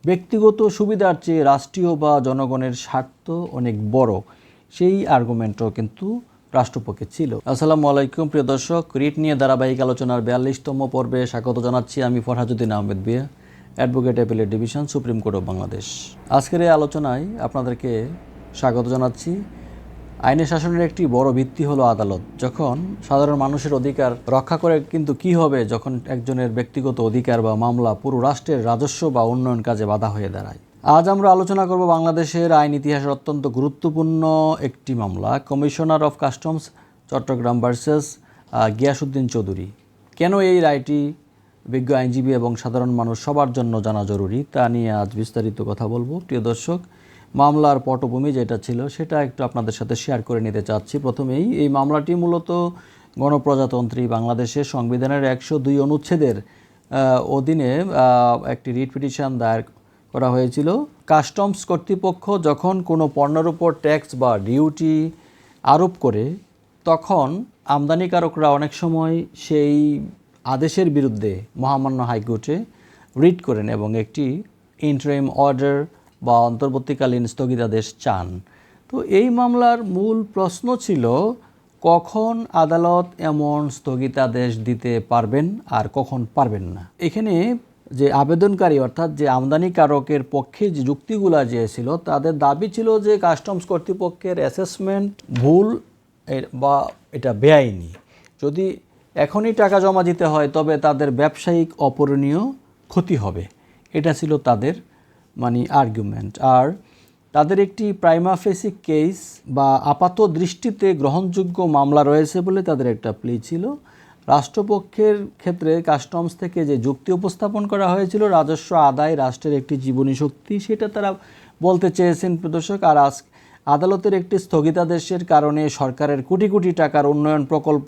ব্যক্তিগত সুবিধার চেয়ে রাষ্ট্রীয় বা জনগণের স্বার্থ অনেক বড়, সেই আর্গুমেন্টও কিন্তু রাষ্ট্রপক্ষে ছিল। আসসালামু আলাইকুম প্রিয় দর্শক, রিট নিয়ে ধারাবাহিক আলোচনার 42তম পর্বে স্বাগত জানাচ্ছি। আমি ফরহাজউদ্দিন আহমেদ বিয়া, advocate appellate division, supreme court of Bangladesh. আজকের এই আলোচনায় আপনাদেরকে স্বাগত জানাচ্ছি। আইনের শাসনের একটি বড় ভিত্তি হলো আদালত। যখন সাধারণ মানুষের অধিকার রক্ষা করে, কিন্তু কি হবে যখন একজনের ব্যক্তিগত অধিকার বা মামলা পুরো রাষ্ট্রের রাজস্ব বা উন্নয়ন কাজে বাধা হয়ে দাঁড়ায়। আজ আমরা আলোচনা করব বাংলাদেশের আইন ইতিহাসের অত্যন্ত গুরুত্বপূর্ণ একটি মামলা, commissioner of customs Chittagong versus Giasuddin Chowdhury. কেন এই রায়টি বিজ্ঞ আইনজীবী এবং সাধারণ মানুষ সবার জন্য জানা জরুরি, তা নিয়ে আজ বিস্তারিত কথা বলবো। প্রিয় দর্শক, মামলার পটভূমি যেটা ছিল সেটা একটু আপনাদের সাথে শেয়ার করে নিতে চাচ্ছি। প্রথমেই এই মামলাটি মূলত গণপ্রজাতন্ত্রী বাংলাদেশের সংবিধানের 102 অনুচ্ছেদের অধীনে একটি রিট পিটিশন দায়ের করা হয়েছিল। কাস্টমস কর্তৃপক্ষ যখন কোনো পণ্যের উপর ট্যাক্স বা ডিউটি আরোপ করে, তখন আমদানিকারকরা অনেক সময় সেই আদেশের বিরুদ্ধে মহামান্য হাইকোর্টে রিট করেন এবং একটি ইন্টারিম অর্ডার বা অন্তর্বর্তীকালীন স্থগিতাদেশ চান। তো এই মামলার মূল প্রশ্ন ছিল কখন আদালত এমন স্থগিতাদেশ দিতে পারবেন আর কখন পারবেন না। এখানে যে আবেদনকারী অর্থাৎ যে আমদানিকারকের পক্ষে যে যুক্তিগুলো যে ছিল, তাদের দাবি ছিল যে কাস্টমস কর্তৃপক্ষের অ্যাসেসমেন্ট ভুল বা এটা বেআইনি। যদি এখনই টাকা জমা দিতে হয় তবে তাদের ব্যবসায়িক অপূরণীয় ক্ষতি হবে। এটা ছিল তাদের আর্গুমেন্ট। আর তাদের একটি প্রাইমা ফেসি কেস বা আপাত দৃষ্টিতে গ্রহণযোগ্য মামলা রয়েছে বলে তাদের একটা প্লি ছিল। রাষ্ট্রপক্ষের ক্ষেত্রে কাস্টমস থেকে যে যুক্তি উপস্থাপন করা হয়েছিল, রাজস্ব আদায় রাষ্ট্রের একটি জীবনী শক্তি, সেটা তারা বলতে চেয়েছেন প্রদর্শক। আর আদালতের একটি স্থগিতাদেশের কারণে সরকারের কোটি কোটি টাকার উন্নয়ন প্রকল্প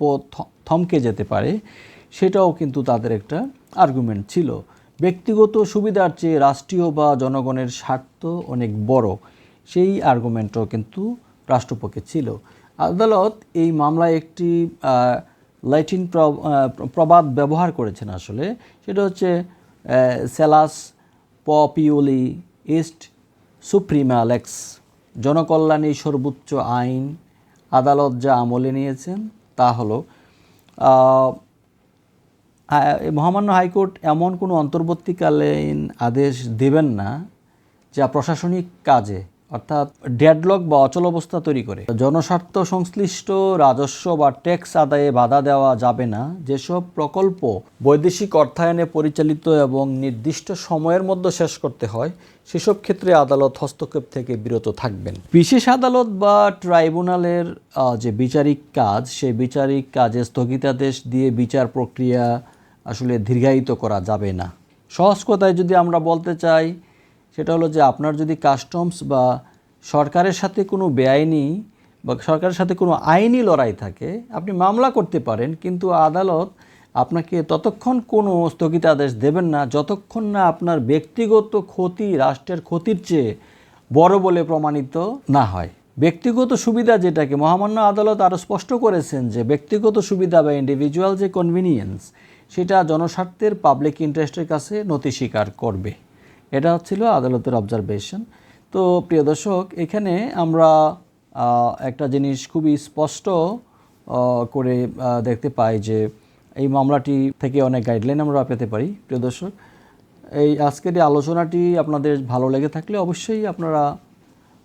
থমকে যেতে পারে, সেটাও কিন্তু তাদের একটা আর্গুমেন্ট ছিল। ব্যক্তিগত সুবিধার চেয়ে রাষ্ট্রীয় বা জনগণের স্বার্থ অনেক বড়, সেই আর্গুমেন্টও কিন্তু রাষ্ট্রপক্ষে ছিল। আদালত এই মামলায় একটি ল্যাটিন প্রবাদ ব্যবহার করেছেন আসলে, সেটা হচ্ছে সেলাস পপিউলি ইস্ট সুপ্রিমা লেক্স, জনকল্যাণী সর্বোচ্চ আইন। আদালত যা আমলে নিয়েছেন তা হলো মহামান্য হাইকোর্ট এমন কোনো অন্তর্বর্তীকালীন আদেশ দেবেন না যা প্রশাসনিক কাজে অর্থাৎ ডেডলক বা অচল অবস্থা তৈরি করে। জনস্বার্থ সংশ্লিষ্ট রাজস্ব বা ট্যাক্স আদায়ে বাধা দেওয়া যাবে না। যেসব প্রকল্প বৈদেশিক অর্থায়নে পরিচালিত এবং নির্দিষ্ট সময়ের মধ্যে শেষ করতে হয়, সেসব ক্ষেত্রে আদালত হস্তক্ষেপ থেকে বিরত থাকবেন। বিশেষ আদালত বা ট্রাইব্যুনালের যে বিচারিক কাজ, সেই বিচারিক কাজে স্থগিতাদেশ দিয়ে বিচার প্রক্রিয়া আসলে দীর্ঘায়িত করা যাবে না। সহজ কথায় যদি আমরা বলতে চাই, সেটা হলো যে আপনার যদি কাস্টমস বা সরকারের সাথে কোনো বেআইনি বা সরকারের সাথে কোনো আইনি লড়াই থাকে, আপনি মামলা করতে পারেন, কিন্তু আদালত আপনাকে ততক্ষণ কোনো স্থগিতাদেশ দেবেন না যতক্ষণ না আপনার ব্যক্তিগত ক্ষতি রাষ্ট্রের ক্ষতির চেয়ে বড় বলে প্রমাণিত না হয়। ব্যক্তিগত সুবিধা, যেটাকে মহামান্য আদালত আরও স্পষ্ট করেছেন যে ব্যক্তিগত সুবিধা বা ইন্ডিভিজুয়াল যে কনভিনিয়েন্স, সেটা জনস্বার্থের পাবলিক ইন্টারেস্টের কাছে নথি স্বীকার করবে। এটা হচ্ছিল আদালতের অবজারভেশন। তো প্রিয় দর্শক, এখানে আমরা একটা জিনিস খুবই স্পষ্ট করে দেখতে পাই যে এই মামলাটি থেকে অনেক গাইডলাইন আমরা পেতে পারি। প্রিয় দর্শক, এই আজকের এই আলোচনাটি আপনাদের ভালো লেগে থাকলে অবশ্যই আপনারা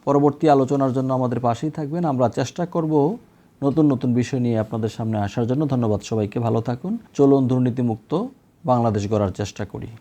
পরবর্তী আলোচনার জন্য আমাদের পাশেই থাকবেন। আমরা চেষ্টা করব নতুন নতুন বিষয় নিয়ে আপনাদের সামনে আসার জন্য। ধন্যবাদ সবাইকে, ভালো থাকুন। চলুন দুর্নীতিমুক্ত বাংলাদেশ গড়ার চেষ্টা করি।